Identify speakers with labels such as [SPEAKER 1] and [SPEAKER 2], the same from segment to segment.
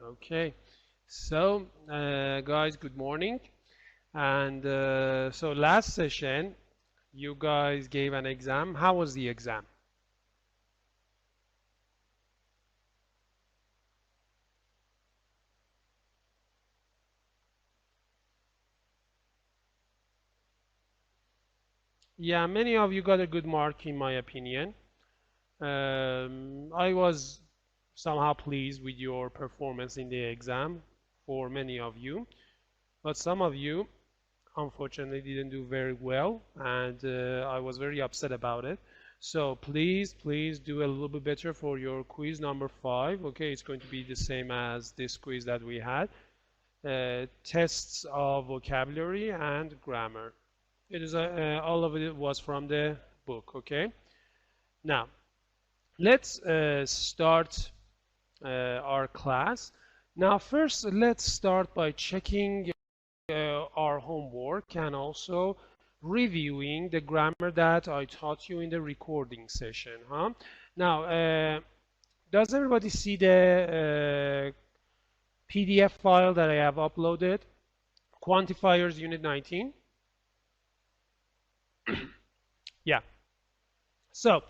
[SPEAKER 1] Okay, so guys, good morning. And so last session, you guys gave an exam. How was the exam? Yeah, many of you got a good mark in my opinion. I was somehow pleased with your performance in the exam for many of you, but some of you unfortunately didn't do very well, and I was very upset about it. So please do a little bit better for your quiz number 5. Okay, it's going to be the same as this quiz that we had. Tests of vocabulary and grammar. It is all of it was from the book. Okay, now let's start our class. Now first let's start by checking our homework and also reviewing the grammar that I taught you in the recording session. Now, does everybody see the PDF file that I have uploaded? Quantifiers Unit 19? Yeah. So,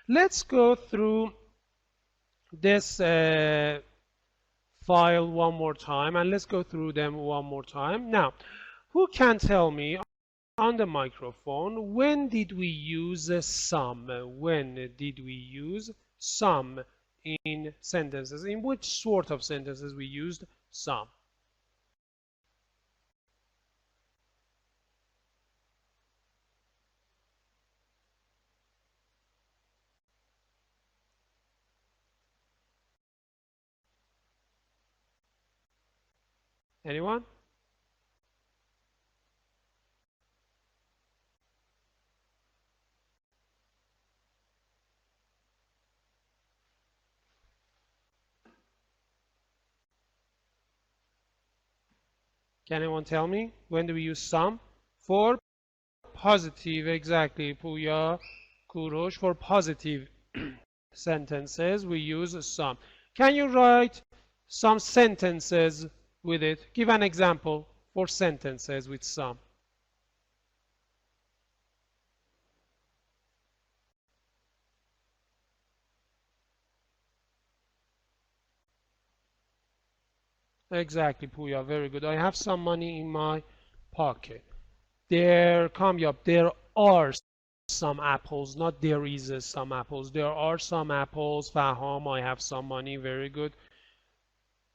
[SPEAKER 1] let's go through this file one more time, and let's go through them one more time. Now, who can tell me on the microphone, when did we use some? When did we use some in sentences? In which sort of sentences we used some? Anyone? Can anyone tell me? When do we use some? For positive, exactly. Puya, Kurosh, for positive sentences, we use some. Can you write some sentences with it? Give an example for sentences with some. Exactly, Puya, very good. I have some money in my pocket. There, Kamyab, there are some apples, not there is some apples. There are some apples. Faham, I have some money, very good.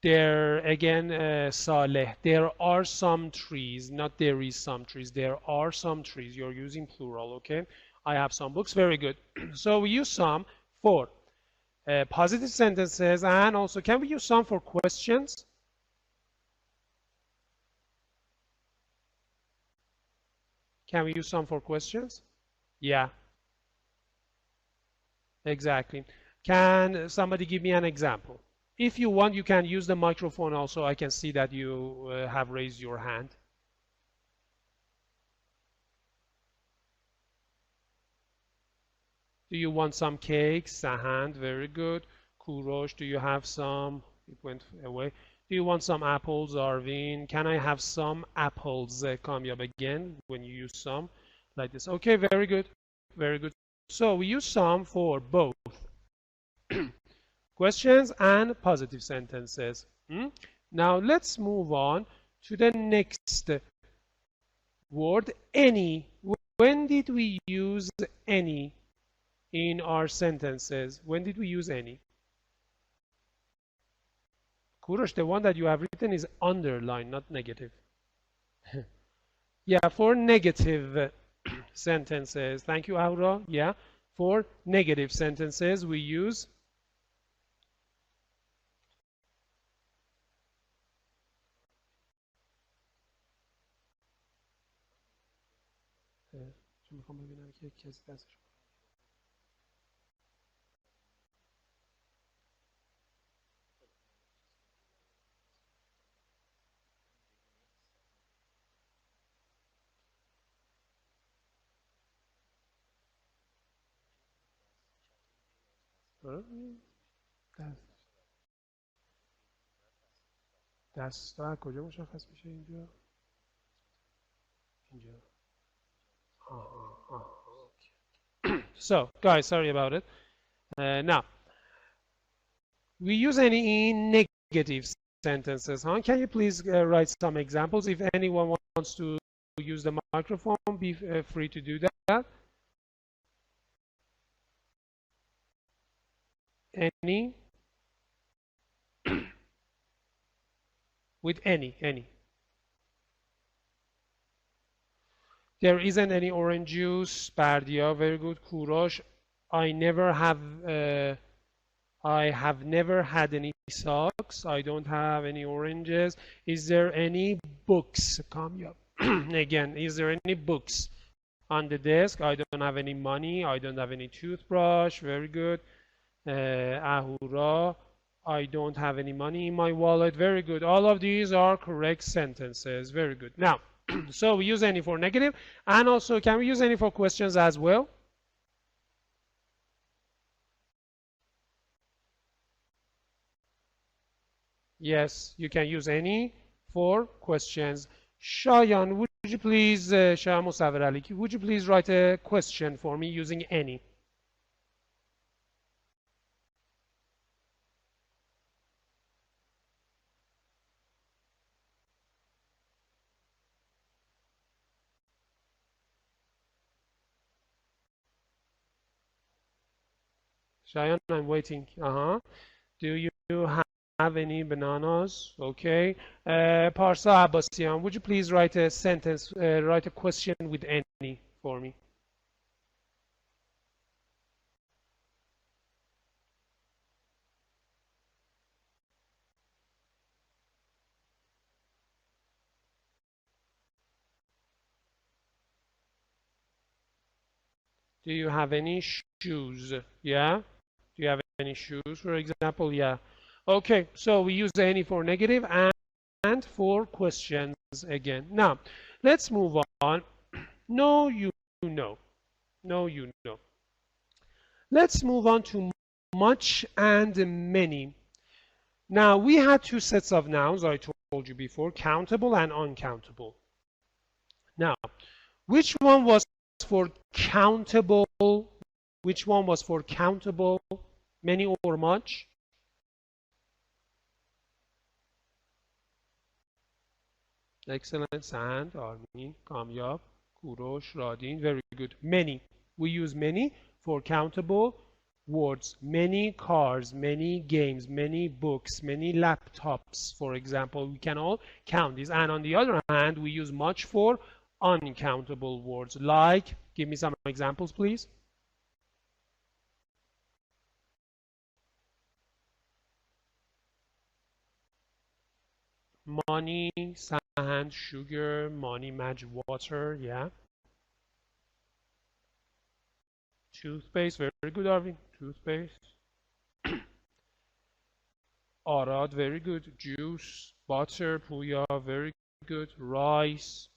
[SPEAKER 1] There, again, Saleh, there are some trees, not there is some trees. There are some trees. You're using plural, okay? I have some books, very good. So we use some for positive sentences, and also, can we use some for questions? Can we use some for questions? Yeah, exactly. Can somebody give me an example? If you want, you can use the microphone also. I can see that you have raised your hand. Do you want some cakes? A hand, very good. Kurosh, do you have some? It went away. Do you want some apples, Arvin? Can I have some apples? Kamyab again, when you use some, like this. Okay, very good. Very good. So we use some for both questions and positive sentences. Now let's move on to the next word, any. When did we use any in our sentences? When did we use any? Kurosh, the one that you have written is underlined, not negative. Yeah, for negative sentences. Thank you, Aura. Yeah, for negative sentences, we use دستگاه کجا مشخص میشه اینجا؟ اینجا. Okay. So, guys, sorry about it. Now, we use any in negative sentences, huh? Can you please write some examples? If anyone wants to use the microphone, be free to do that. Any? With any. There isn't any orange juice. Bardia, very good. Courage. I have never had any socks. I don't have any oranges. Is there any books? Kamyab. Again, is there any books on the desk? I don't have any money. I don't have any toothbrush. Very good. Ahura. I don't have any money in my wallet. Very good. All of these are correct sentences. Very good. Now, so we use any for negative, and also can we use any for questions as well? Yes, you can use any for questions. Shayan, would you please, Shayan Musawir Ali, would you please write a question for me using any? Shayan, I'm waiting. Do you have any bananas? Okay. Parsa Abbasian, would you please write a sentence, write a question with any for me? Do you have any shoes? Yeah? Do you have any shoes, for example? Yeah. Okay, so we use any for negative and for questions again. Now, let's move on. No, you know. No, you know. Let's move on to much and many. Now, we had two sets of nouns, I told you before, countable and uncountable. Now, which one was for countable? Which one was for countable? Many or much? Excellent. Sand, Armin, Kamyab, Kurosh, Radin. Very good. Many. We use many for countable words. Many cars, many games, many books, many laptops, for example. We can all count these. And on the other hand, we use much for uncountable words. Like, give me some examples, please. Money, sand, sugar, money, magic water, yeah. Toothpaste, very good, Arvin. Toothpaste. Arad, very good. Juice, butter, puya, very good. Rice,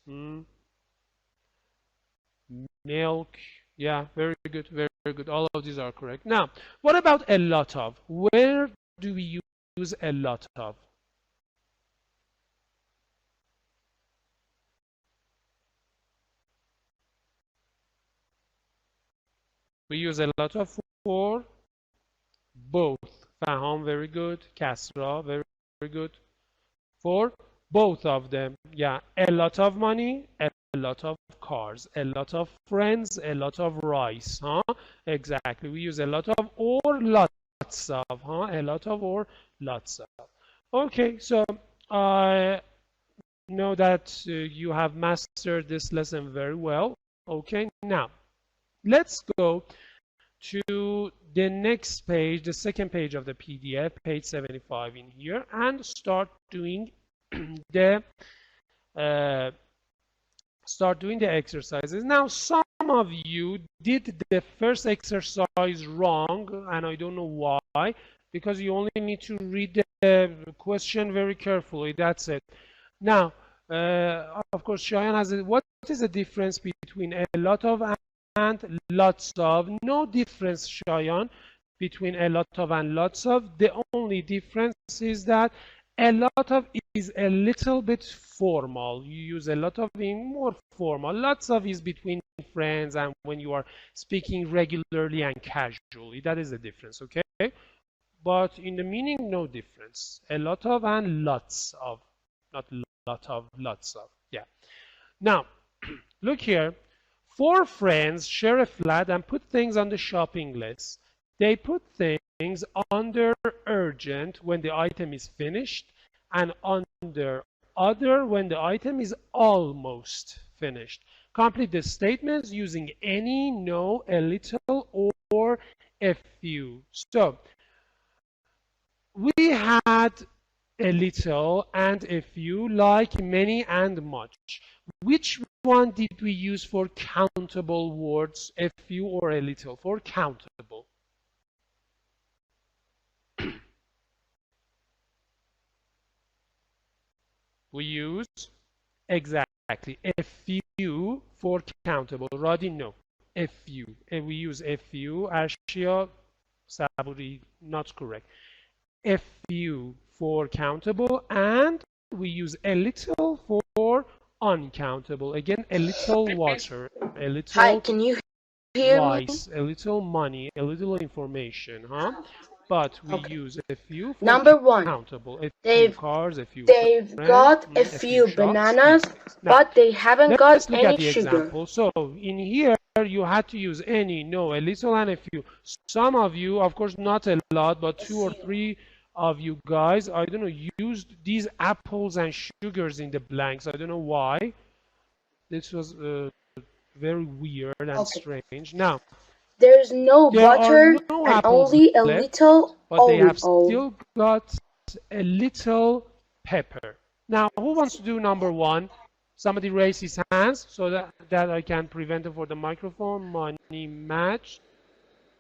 [SPEAKER 1] milk, yeah, very good, very good. All of these are correct. Now, what about a lot of? Where do we use a lot of? We use a lot of for both. Faham, very good. Kasra, very, very good. For both of them. Yeah, a lot of money, a lot of cars, a lot of friends, a lot of rice. Huh? Exactly. We use a lot of or lots of. Huh? A lot of or lots of. Okay, so I know that you have mastered this lesson very well. Okay, now let's go to the next page, the second page of the PDF, page 75 in here, and start doing the exercises. Now, some of you did the first exercise wrong, and I don't know why, because you only need to read the question very carefully. That's it. Now, of course, Cheyenne has what is the difference between a lot of and lots of? No difference, Cheyenne, between a lot of and lots of. The only difference is that A lot of is a little bit formal. You use a lot of in more formal. Lots of is between friends and when you are speaking regularly and casually. That is the difference, okay? But in the meaning, no difference. A lot of and lots of. Not lot of, lots of. Yeah. Now, look here. Four friends share a flat and put things on the shopping list. They put things under urgent when the item is finished and under other when the item is almost finished. Complete the statements using any, no, a little, or a few. So we had a little and a few, like many and much. Which one did we use for countable words, a few or a little? For countable. We use exactly a few for countable. Roddy, no. A few. We use a few. Ashia, Saburi, not correct. A few for countable, and we use a little for uncountable. Again, a little water, a little
[SPEAKER 2] Hi, can you hear
[SPEAKER 1] rice,
[SPEAKER 2] me?
[SPEAKER 1] a little money, a little information, huh? But we
[SPEAKER 2] Okay.
[SPEAKER 1] use a few for
[SPEAKER 2] Number one,
[SPEAKER 1] countable. A few
[SPEAKER 2] they've
[SPEAKER 1] cars, a few
[SPEAKER 2] they've
[SPEAKER 1] friends,
[SPEAKER 2] got a
[SPEAKER 1] a few
[SPEAKER 2] few
[SPEAKER 1] shops,
[SPEAKER 2] bananas,
[SPEAKER 1] easy. Now,
[SPEAKER 2] but they haven't got
[SPEAKER 1] let's look at
[SPEAKER 2] any
[SPEAKER 1] the
[SPEAKER 2] sugar.
[SPEAKER 1] example. So in here, you had to use any, no, a little, and a few. Some of you, of course, not a lot, but two or three of you guys, I don't know, used these apples and sugars in the blanks. I don't know why. This was very weird and
[SPEAKER 2] Okay.
[SPEAKER 1] strange. Now,
[SPEAKER 2] There's no
[SPEAKER 1] there are
[SPEAKER 2] butter
[SPEAKER 1] no
[SPEAKER 2] and
[SPEAKER 1] apples
[SPEAKER 2] only a
[SPEAKER 1] left,
[SPEAKER 2] little
[SPEAKER 1] but they
[SPEAKER 2] olive
[SPEAKER 1] have
[SPEAKER 2] oil.
[SPEAKER 1] still got a little pepper. Now, who wants to do number one? Somebody raise his hands so that I can prevent it for the microphone. Money match.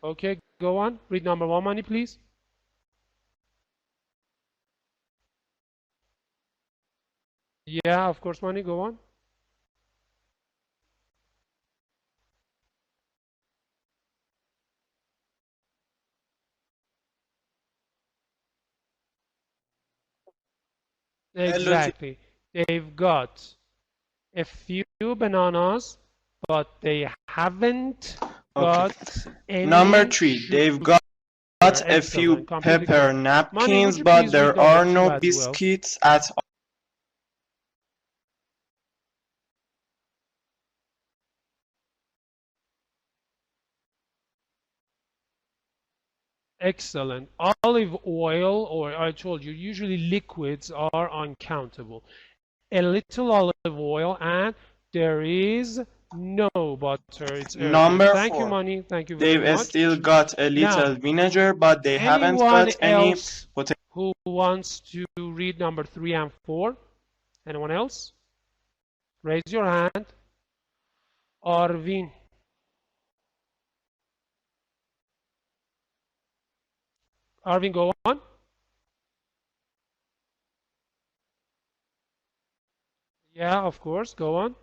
[SPEAKER 1] Okay, go on. Read number one, Money, please. Yeah, of course, Money, go on.
[SPEAKER 3] Hello,
[SPEAKER 1] Exactly. They've got a few bananas, but they haven't
[SPEAKER 3] okay.
[SPEAKER 1] got
[SPEAKER 3] Number
[SPEAKER 1] any
[SPEAKER 3] three,
[SPEAKER 1] sugar.
[SPEAKER 3] they've got a few
[SPEAKER 1] Excellent. Completely
[SPEAKER 3] paper
[SPEAKER 1] correct. Money, would
[SPEAKER 3] napkins,
[SPEAKER 1] you
[SPEAKER 3] but
[SPEAKER 1] please read
[SPEAKER 3] there
[SPEAKER 1] number
[SPEAKER 3] are
[SPEAKER 1] two
[SPEAKER 3] no
[SPEAKER 1] as well?
[SPEAKER 3] biscuits at all.
[SPEAKER 1] Excellent. Olive oil, or I told you, usually liquids are uncountable. A little olive oil, and there is no butter. It's urgent.
[SPEAKER 3] Number
[SPEAKER 1] Thank you,
[SPEAKER 3] four,
[SPEAKER 1] Money. Thank you very
[SPEAKER 3] they've
[SPEAKER 1] much.
[SPEAKER 3] still got a
[SPEAKER 1] Now,
[SPEAKER 3] little vinegar, but they haven't
[SPEAKER 1] anyone
[SPEAKER 3] got any
[SPEAKER 1] else
[SPEAKER 3] potato.
[SPEAKER 1] who wants to read number 3 and 4? Anyone else? Raise your hand. Arvin. Arvin, go on. Yeah, of course. Go on.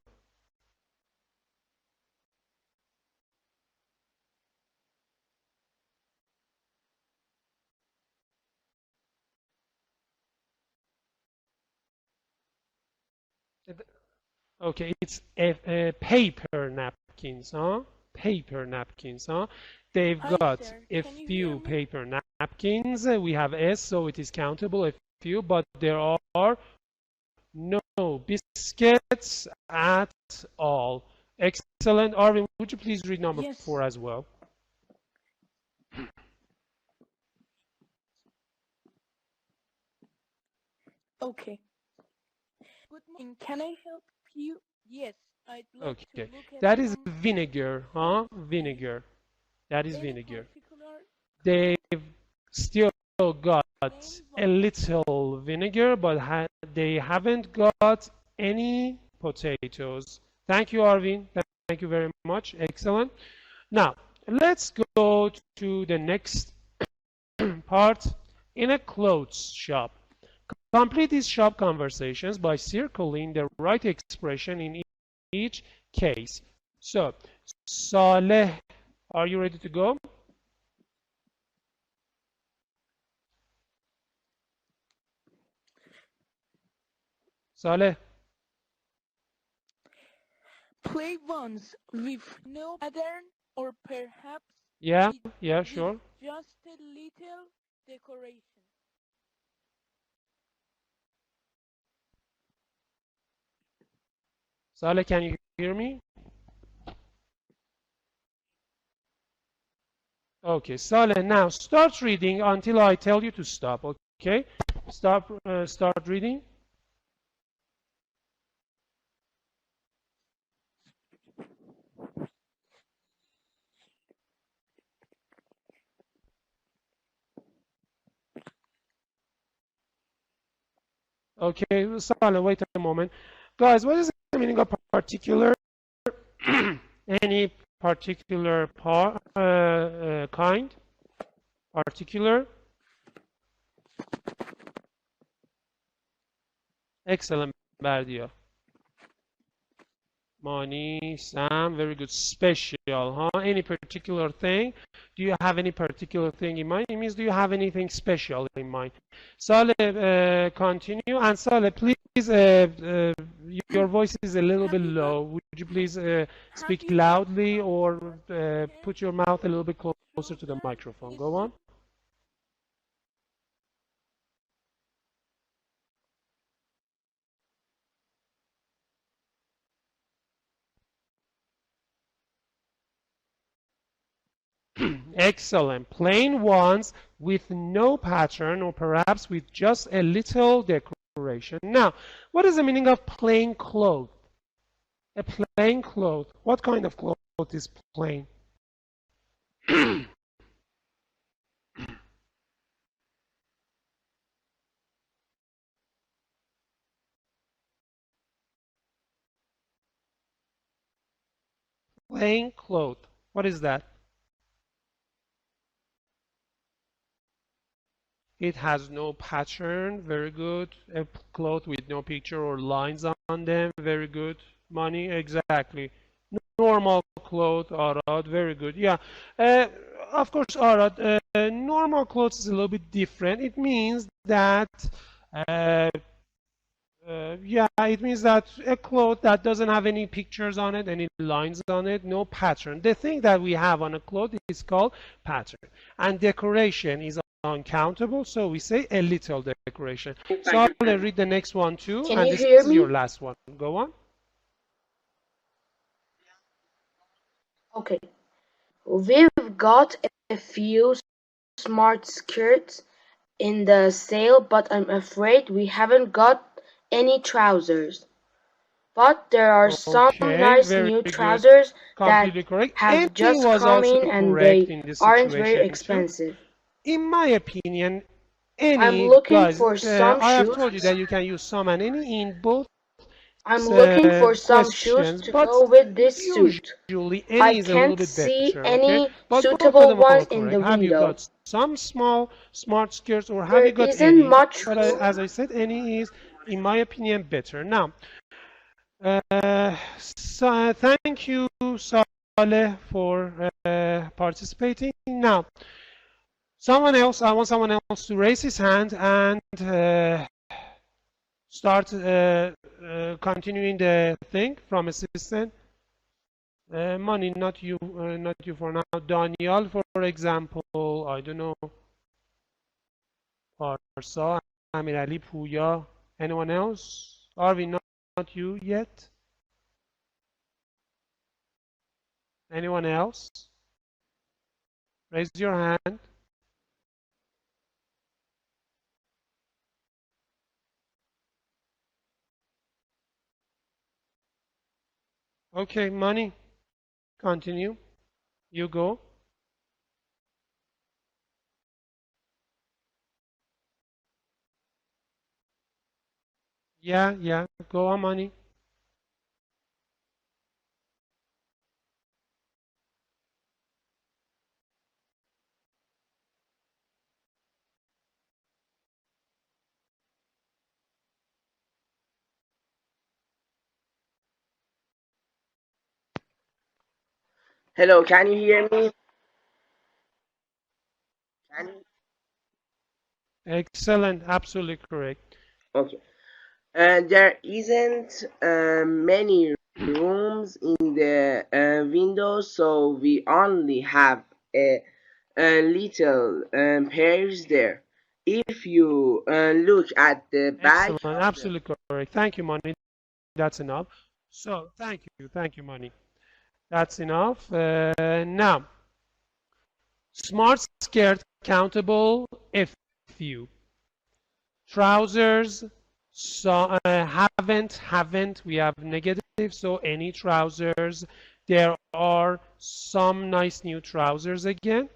[SPEAKER 1] Okay, it's a paper napkins, huh? Paper napkins, huh? They've
[SPEAKER 4] Hi,
[SPEAKER 1] got
[SPEAKER 4] sir.
[SPEAKER 1] a
[SPEAKER 4] Can you hear
[SPEAKER 1] few
[SPEAKER 4] me?
[SPEAKER 1] paper napkins. We have S, so it is countable, a few, but there are no biscuits at all. Excellent. Arvin, would you please read number
[SPEAKER 4] Yes.
[SPEAKER 1] 4 as well?
[SPEAKER 4] Okay. Good morning. Can I help you? Yes, I'd like to
[SPEAKER 1] Okay,
[SPEAKER 4] look at
[SPEAKER 1] that is
[SPEAKER 4] number
[SPEAKER 1] vinegar,
[SPEAKER 4] four,
[SPEAKER 1] huh?
[SPEAKER 4] please.
[SPEAKER 1] Vinegar. That is
[SPEAKER 4] Any
[SPEAKER 1] vinegar.
[SPEAKER 4] particular
[SPEAKER 1] They've
[SPEAKER 4] kind?
[SPEAKER 1] still got
[SPEAKER 4] Names
[SPEAKER 1] a
[SPEAKER 4] of
[SPEAKER 1] little vinegar, but they haven't got any potatoes. Thank you, Arvin. Thank you very much. Excellent. Now, let's go to the next part. In a clothes shop. Complete these shop conversations by circling the right expression in each case. So, Saleh, are you ready to go? Saleh.
[SPEAKER 4] Play ones with no pattern or perhaps
[SPEAKER 1] Yeah, yeah,
[SPEAKER 4] with
[SPEAKER 1] sure.
[SPEAKER 4] just a little decoration.
[SPEAKER 1] Saleh, can you hear me? Okay, Saleh, now start reading until I tell you to stop, okay? Start reading. Okay, Saleh, wait a moment. Guys, what is the meaning of particular? Any particular kind? Particular? Excellent, Bardia. Mani, Sam, very good. Special, huh? Any particular thing? Do you have any particular thing in mind? It means, do you have anything special in mind? Saleh, continue. And Saleh, please, your voice is a little
[SPEAKER 4] Have
[SPEAKER 1] bit
[SPEAKER 4] you got
[SPEAKER 1] low. Would you please
[SPEAKER 4] have
[SPEAKER 1] speak
[SPEAKER 4] you got
[SPEAKER 1] loudly
[SPEAKER 4] some
[SPEAKER 1] or
[SPEAKER 4] short skirts,
[SPEAKER 1] put your mouth a little bit closer to the
[SPEAKER 4] trousers,
[SPEAKER 1] microphone?
[SPEAKER 4] a
[SPEAKER 1] Go
[SPEAKER 4] suit?
[SPEAKER 1] on. Excellent. Plain ones with no pattern or perhaps with just a little decoration. Now, what is the meaning of plain cloth? A plain cloth. What kind of cloth is plain? Plain cloth. What is that? It has no pattern. Very good. A cloth with no picture or lines on them. Very good. Money. Exactly. Normal clothes, Arad. Very good. Yeah. Of course, Arad. Normal clothes is a little bit different. It means that uh, yeah, it means that a cloth that doesn't have any pictures on it, any lines on it, no pattern. The thing that we have on a cloth is called pattern. And decoration is uncountable, so we say a little decoration. So I'll read the next one too,
[SPEAKER 2] Can
[SPEAKER 1] and
[SPEAKER 2] you
[SPEAKER 1] this
[SPEAKER 2] hear
[SPEAKER 1] is your
[SPEAKER 2] me?
[SPEAKER 1] last one. Go on.
[SPEAKER 2] Okay. We've got a few smart skirts in the sale, but I'm afraid we haven't got any trousers. But there are some
[SPEAKER 1] Okay,
[SPEAKER 2] nice
[SPEAKER 1] very
[SPEAKER 2] new
[SPEAKER 1] good.
[SPEAKER 2] trousers
[SPEAKER 1] Completely
[SPEAKER 2] that
[SPEAKER 1] correct.
[SPEAKER 2] have
[SPEAKER 1] Any
[SPEAKER 2] just
[SPEAKER 1] was
[SPEAKER 2] come
[SPEAKER 1] also
[SPEAKER 2] in and
[SPEAKER 1] correct
[SPEAKER 2] they
[SPEAKER 1] in this
[SPEAKER 2] aren't very
[SPEAKER 1] situation too.
[SPEAKER 2] expensive.
[SPEAKER 1] In my opinion,
[SPEAKER 2] I'm
[SPEAKER 1] any,
[SPEAKER 2] looking
[SPEAKER 1] guys,
[SPEAKER 2] for some
[SPEAKER 1] I have
[SPEAKER 2] shoes.
[SPEAKER 1] told you that you can use some and any in both
[SPEAKER 2] I'm looking for some shoes
[SPEAKER 1] questions,
[SPEAKER 2] to
[SPEAKER 1] but
[SPEAKER 2] go with this suit.
[SPEAKER 1] usually
[SPEAKER 2] I
[SPEAKER 1] any is a little
[SPEAKER 2] can't
[SPEAKER 1] bit
[SPEAKER 2] see
[SPEAKER 1] better, okay?
[SPEAKER 2] any
[SPEAKER 1] But both of
[SPEAKER 2] suitable
[SPEAKER 1] them are
[SPEAKER 2] ones in
[SPEAKER 1] correct.
[SPEAKER 2] the
[SPEAKER 1] Have you
[SPEAKER 2] window.
[SPEAKER 1] got some small smart skirts or have
[SPEAKER 2] There
[SPEAKER 1] you got
[SPEAKER 2] isn't
[SPEAKER 1] any?
[SPEAKER 2] much
[SPEAKER 1] But
[SPEAKER 2] room.
[SPEAKER 1] as I said, any is, in my opinion, better. Now, so thank you, Saleh, for participating. Now, I want someone else to raise his hand and start continuing the thing from assistant. Money, not you for now. Daniel, for example, I don't know, Parsa, Amir Ali, Puya, anyone else? Are we not you yet? Anyone else? Raise your hand. Okay, Money, continue. You go. Yeah, yeah, go on, Money.
[SPEAKER 5] Hello, can you hear me? Can you?
[SPEAKER 1] Excellent, absolutely correct.
[SPEAKER 5] Okay. There isn't many rooms in the windows, so we only have a little pairs there. If you look at the back
[SPEAKER 1] Excellent,
[SPEAKER 5] of the
[SPEAKER 1] absolutely correct. Thank you, Money. That's enough. So, thank you, Money. That's enough. Now, smart, scared, countable, if you. Trousers, so, haven't, we have negative, so any trousers. There are some nice new trousers again.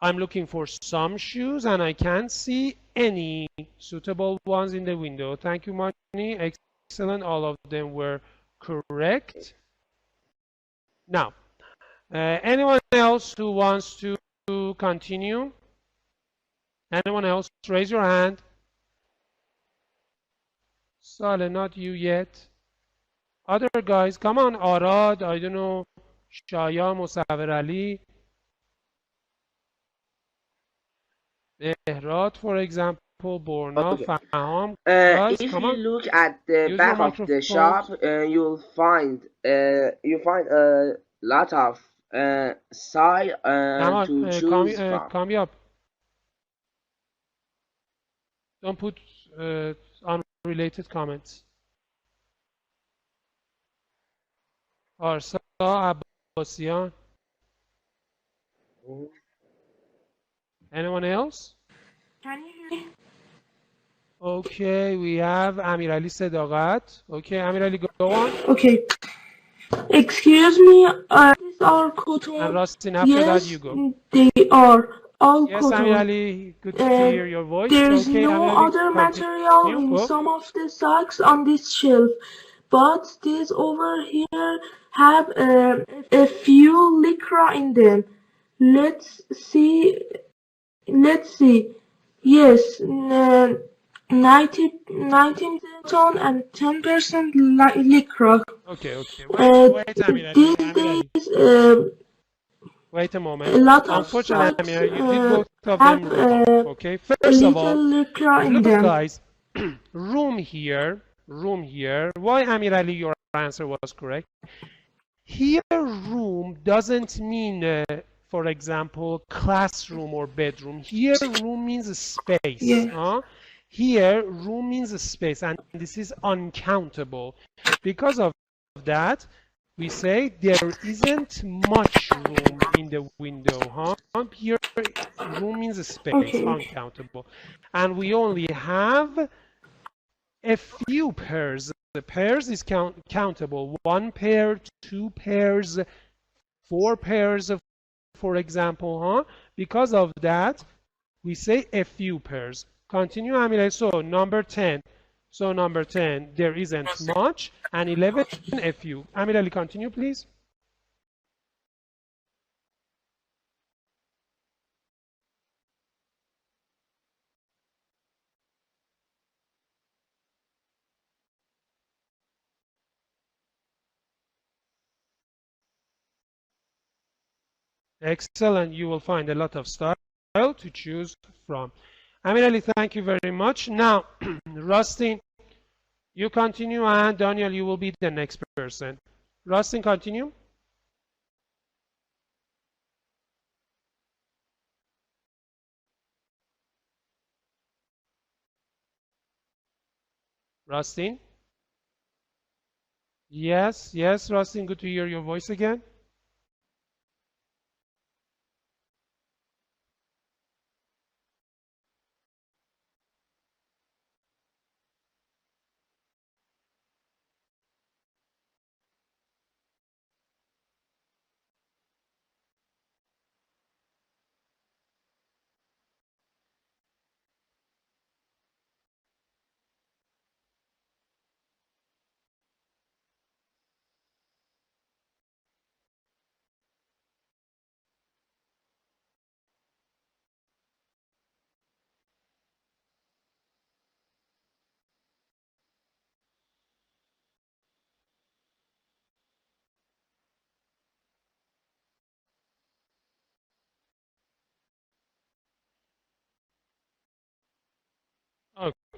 [SPEAKER 1] I'm looking for some shoes and I can't see any suitable ones in the window. Thank you, Marnie. Excellent. All of them were correct. Now, anyone else who wants to continue? Anyone else? Raise your hand. Saleh, not you yet. Other guys, come on. Arad, I don't know. Shaya, Musawir Ali, Behrad, for example, Borna,
[SPEAKER 5] okay.
[SPEAKER 1] Faham. Guys,
[SPEAKER 5] If
[SPEAKER 1] come
[SPEAKER 5] you
[SPEAKER 1] on.
[SPEAKER 5] look at the
[SPEAKER 1] Use your
[SPEAKER 5] back of the shop,
[SPEAKER 1] microphones.
[SPEAKER 5] you find a lot of side
[SPEAKER 1] Kamal,
[SPEAKER 5] to choose from.
[SPEAKER 1] come up. Don't put unrelated comments. Arsa, Abbasian. Anyone else?
[SPEAKER 4] Can you hear me?
[SPEAKER 1] Okay, we have Amir Ali Sedaqat. Okay, Amir Ali, go on.
[SPEAKER 4] Okay. Excuse me, these are
[SPEAKER 1] And
[SPEAKER 4] cotton.
[SPEAKER 1] Rustin, after that, you
[SPEAKER 4] Yes,
[SPEAKER 1] go.
[SPEAKER 4] they are all
[SPEAKER 1] Yes, Amir
[SPEAKER 4] cotton.
[SPEAKER 1] Ali, good to
[SPEAKER 4] Uh,
[SPEAKER 1] hear your voice.
[SPEAKER 4] there's
[SPEAKER 1] Okay, Amir
[SPEAKER 4] no
[SPEAKER 1] Ali,
[SPEAKER 4] other material
[SPEAKER 1] continue.
[SPEAKER 4] in
[SPEAKER 1] Go.
[SPEAKER 4] some of the socks on this shelf, but these over here have a few lycra in them. Let's see. Let's see. Yes, 19 cotton and 10% lycra.
[SPEAKER 1] Okay, okay.
[SPEAKER 4] Uh,
[SPEAKER 1] Wait, Amir Ali.
[SPEAKER 4] these
[SPEAKER 1] Amir
[SPEAKER 4] days,
[SPEAKER 1] Ali, wait a
[SPEAKER 4] a
[SPEAKER 1] moment.
[SPEAKER 4] lot of
[SPEAKER 1] Unfortunately,
[SPEAKER 4] socks
[SPEAKER 1] Amir, you did both of
[SPEAKER 4] have
[SPEAKER 1] them wrong. Okay,
[SPEAKER 4] a
[SPEAKER 1] first of
[SPEAKER 4] little
[SPEAKER 1] all,
[SPEAKER 4] lycra in
[SPEAKER 1] look,
[SPEAKER 4] them.
[SPEAKER 1] guys, room here. Why, Amir Ali, your answer was correct. Here, room doesn't mean, for example, classroom or bedroom. Here, room means a space.
[SPEAKER 4] Yeah.
[SPEAKER 1] Here, room means a space, and this is uncountable. Because of that, we say there isn't much room in the window. Here, room means a space,
[SPEAKER 4] Okay.
[SPEAKER 1] uncountable. And we only have a few pairs. The pairs is countable. One pair, two pairs, four pairs, for example. Because of that, we say a few pairs. Continue, Amira. So number 10. So number 10, there isn't much. And 11, a few. Amira, continue, please. Excellent. You will find a lot of style to choose from. Amir, thank you very much. Now, Rustin, you continue, and Daniel, you will be the next person. Rustin, continue. Rustin? Yes, yes, Rustin, good to hear your voice again.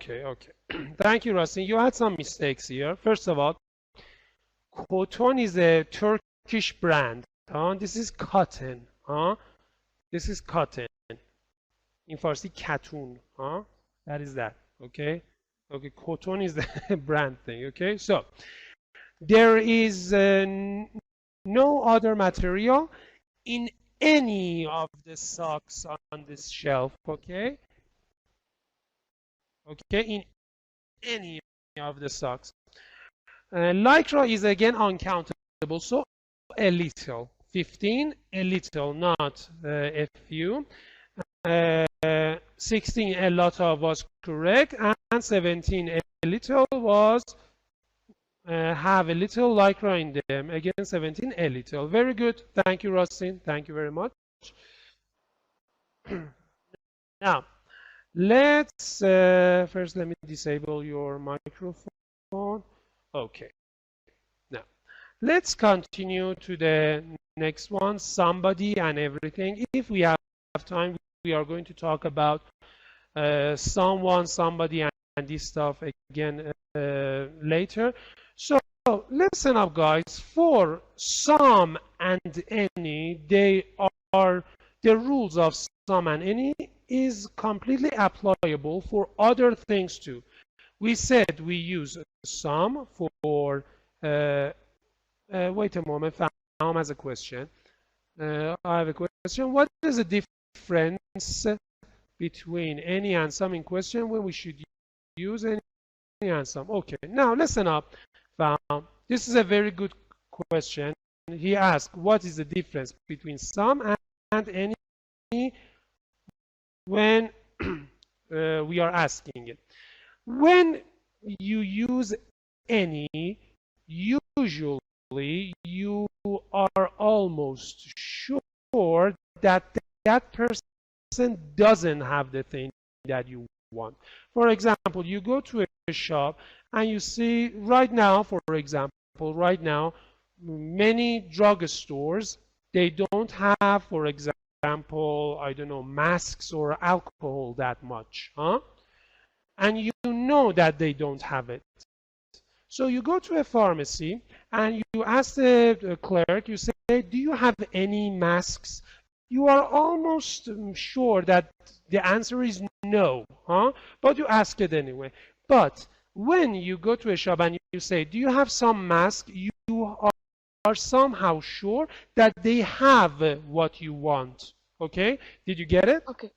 [SPEAKER 1] Okay. Thank you, Rasin. You had some mistakes here. First of all, cotton is a Turkish brand. This is cotton. This is cotton. In Farsi, katun. That is that. Okay. Okay. Cotton is the brand thing. Okay. So there is no other material in any of the socks on this shelf. Okay. Okay. In any of the socks. Lycra is again uncountable, so a little. 15, a little, not a few. 16, a lot of was correct, and 17, a little was have a little lycra in them. Again, 17, a little. Very good. Thank you, Rasin. Thank you very much. Now, let's first let me disable your microphone. Okay. Now, let's continue to the next one, somebody and everything. If we have time, we are going to talk about someone, somebody, and this stuff again later. So listen up, guys. For some and any, they are the rules of some and any is completely applicable for other things too. We said we use some for wait a moment, Faham has a question. I have a question. What is the difference between any and some in question when we should use any and some? Okay, now listen up, Faham. This is a very good question. He asked, what is the difference between some and any when we are asking it? When you use any, usually you are almost sure that that person doesn't have the thing that you want. For example, you go to a shop and you see right now, for example, right now, many drugstores, they don't have, for example, I don't know, masks or alcohol that much, and you know that they don't have it. So you go to a pharmacy and you ask the clerk, you say, do you have any masks? You are almost sure that the answer is no, but you ask it anyway. But when you go to a shop and you say, do you have some masks? You are somehow sure that they have what you want. Okay? Did you get it?
[SPEAKER 6] Okay.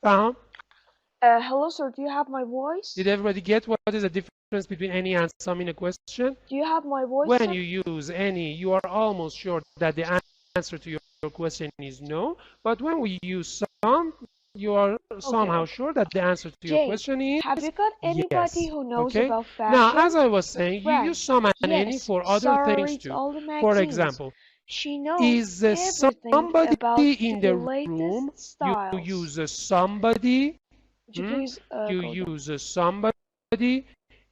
[SPEAKER 1] Hello,
[SPEAKER 6] sir. Do you have my voice?
[SPEAKER 1] Did everybody get what is the difference between any and some in a question?
[SPEAKER 6] Do you have my voice?
[SPEAKER 1] When you use any, you are almost sure that the answer to your question is no. But when we use some, you are somehow sure that the answer to your question is
[SPEAKER 6] have you got anybody
[SPEAKER 1] yes.
[SPEAKER 6] who knows
[SPEAKER 1] Okay?
[SPEAKER 6] about fashion?
[SPEAKER 1] Now, as I was saying, you use some and any
[SPEAKER 6] Yes,
[SPEAKER 1] for other
[SPEAKER 6] Sarah
[SPEAKER 1] things
[SPEAKER 6] reads
[SPEAKER 1] too.
[SPEAKER 6] all the
[SPEAKER 1] For
[SPEAKER 6] magazines.
[SPEAKER 1] example,
[SPEAKER 6] She knows
[SPEAKER 1] is
[SPEAKER 6] everything
[SPEAKER 1] somebody
[SPEAKER 6] about
[SPEAKER 1] in the
[SPEAKER 6] latest
[SPEAKER 1] room? You
[SPEAKER 6] styles.
[SPEAKER 1] use somebody.
[SPEAKER 6] Would you please
[SPEAKER 1] You
[SPEAKER 6] go down?
[SPEAKER 1] use somebody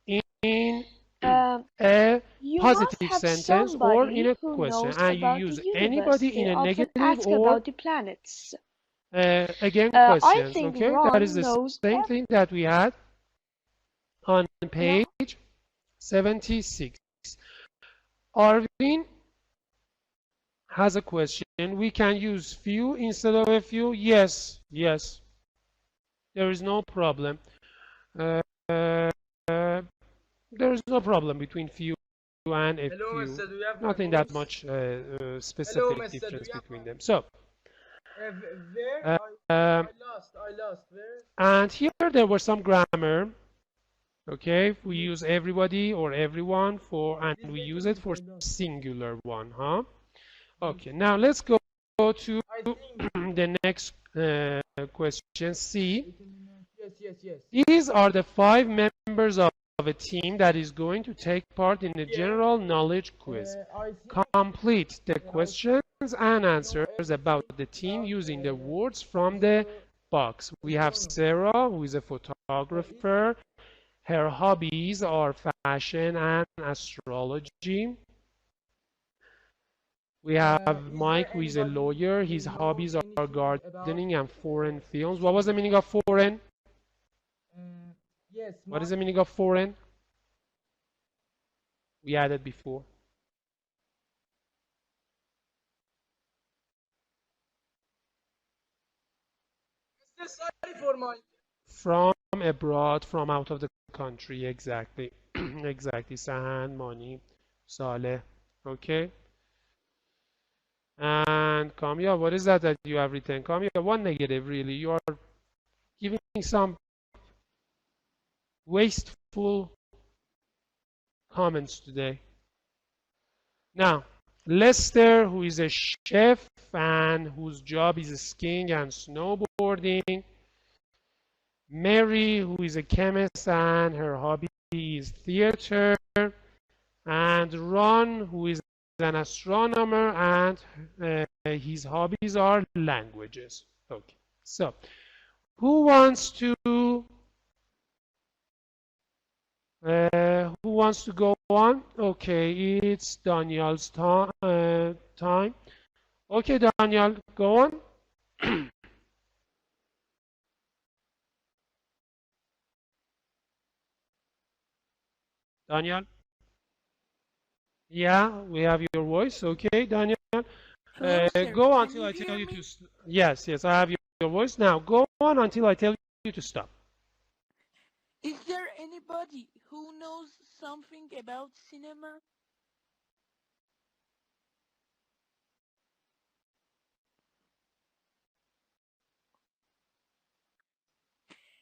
[SPEAKER 1] in a
[SPEAKER 6] You
[SPEAKER 1] positive
[SPEAKER 6] must have
[SPEAKER 1] sentence or
[SPEAKER 6] somebody
[SPEAKER 1] in a
[SPEAKER 6] who
[SPEAKER 1] question,
[SPEAKER 6] knows
[SPEAKER 1] and you
[SPEAKER 6] about
[SPEAKER 1] use
[SPEAKER 6] the universe.
[SPEAKER 1] anybody
[SPEAKER 6] They
[SPEAKER 1] in a
[SPEAKER 6] often
[SPEAKER 1] negative
[SPEAKER 6] ask
[SPEAKER 1] or
[SPEAKER 6] about the planets.
[SPEAKER 1] again
[SPEAKER 6] I
[SPEAKER 1] questions.
[SPEAKER 6] think
[SPEAKER 1] Okay,
[SPEAKER 6] Ron
[SPEAKER 1] that is the
[SPEAKER 6] knows
[SPEAKER 1] same thing that we had on
[SPEAKER 6] Yeah.
[SPEAKER 1] page 76. Arvin has a question. We can use few instead of a few. Yes, yes. There is no problem. Uh, uh, there is no problem between few and a
[SPEAKER 7] Hello,
[SPEAKER 1] few.
[SPEAKER 7] Mr. Do you have
[SPEAKER 1] Nothing
[SPEAKER 7] my
[SPEAKER 1] that
[SPEAKER 7] voice?
[SPEAKER 1] much
[SPEAKER 7] Hello,
[SPEAKER 1] specific
[SPEAKER 7] Mr. Do
[SPEAKER 1] difference
[SPEAKER 7] you have
[SPEAKER 1] between
[SPEAKER 7] my...
[SPEAKER 1] them. So,
[SPEAKER 7] Where? I lost. Where?
[SPEAKER 1] and here there was some grammar. Okay, we use everybody or everyone for, and we use it for singular one, Okay, now let's go to the next question. C.
[SPEAKER 7] Yes.
[SPEAKER 1] These are the 5 members of a team that is going to take part in the general knowledge quiz. Complete the questions and answers about the team using the words from the box. We have Sarah, who is a photographer. Her hobbies are fashion and astrology. We have Mike, who is a lawyer. His hobbies are gardening and foreign films. What was the meaning of foreign?
[SPEAKER 7] yes.
[SPEAKER 1] What is the meaning of foreign? We added before.
[SPEAKER 7] Sorry for my.
[SPEAKER 1] From abroad, from out of the country, exactly. Exactly. Sahan, Mani, Saleh. Okay. And Kamya, what is that you have written? Kamya, one negative, really. You are giving some wasteful comments today. Now, Lester, who is a chef and whose job is skiing and snowboarding. Mary, who is a chemist and her hobby is theater. And Ron, who is an astronomer and his hobbies are languages. Okay, so who wants to go on? Okay, it's Daniel's time. Okay, Daniel, go on. Daniel? Yeah, we have your voice. Okay, Daniel.
[SPEAKER 4] Hello, sir.
[SPEAKER 1] Go on
[SPEAKER 4] Can
[SPEAKER 1] till
[SPEAKER 4] you
[SPEAKER 1] I tell
[SPEAKER 4] hear
[SPEAKER 1] you
[SPEAKER 4] me?
[SPEAKER 1] to. Yes, yes, I have your voice. Now go on until I tell you to stop.
[SPEAKER 4] Is there anybody who knows something about cinema?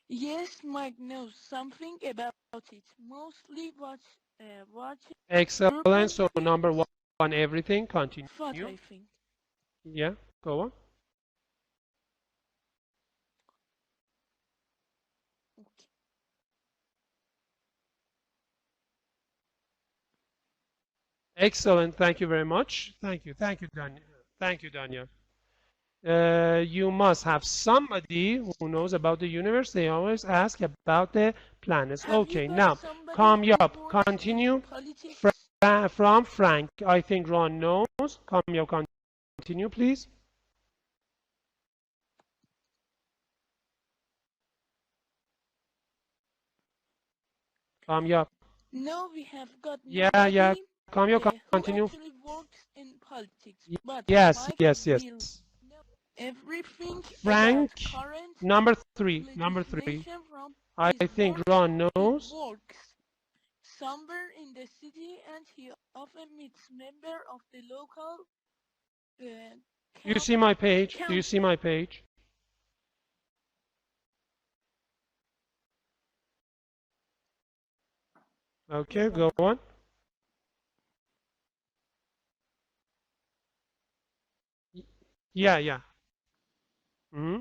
[SPEAKER 4] Yes, Mike knows something about it. Mostly watch
[SPEAKER 1] Excellent.
[SPEAKER 4] urban
[SPEAKER 1] So number
[SPEAKER 4] films.
[SPEAKER 1] one, everything. Continue.
[SPEAKER 4] What I think.
[SPEAKER 1] Yeah, go on.
[SPEAKER 4] Okay.
[SPEAKER 1] Excellent. Thank you very much. Thank you. Thank you, Daniel. Thank you, Daniel. You must have somebody who knows about the universe. They always ask about the planets.
[SPEAKER 4] Have you
[SPEAKER 1] Okay,
[SPEAKER 4] got
[SPEAKER 1] now,
[SPEAKER 4] somebody
[SPEAKER 1] come
[SPEAKER 4] who
[SPEAKER 1] up.
[SPEAKER 4] works in
[SPEAKER 1] Continue.
[SPEAKER 4] politics?
[SPEAKER 1] From Frank. I think Ron knows. Come up. Continue, please. Come up.
[SPEAKER 4] No, we have got
[SPEAKER 1] Yeah.
[SPEAKER 4] nobody
[SPEAKER 1] Come up.
[SPEAKER 4] who
[SPEAKER 1] Continue.
[SPEAKER 4] actually works in politics. But
[SPEAKER 1] Yes,
[SPEAKER 4] Mike
[SPEAKER 1] yes, yes.
[SPEAKER 4] will know everything about
[SPEAKER 1] Frank,
[SPEAKER 4] current
[SPEAKER 1] number three. Number three.
[SPEAKER 4] legislation from
[SPEAKER 1] I
[SPEAKER 4] his
[SPEAKER 1] think
[SPEAKER 4] work.
[SPEAKER 1] Ron
[SPEAKER 4] He
[SPEAKER 1] knows.
[SPEAKER 4] works somewhere in the city and he often meets members of the local uh,
[SPEAKER 1] You see my page? Do you see
[SPEAKER 4] council.
[SPEAKER 1] my page? Okay, go on. Yeah. Hmm.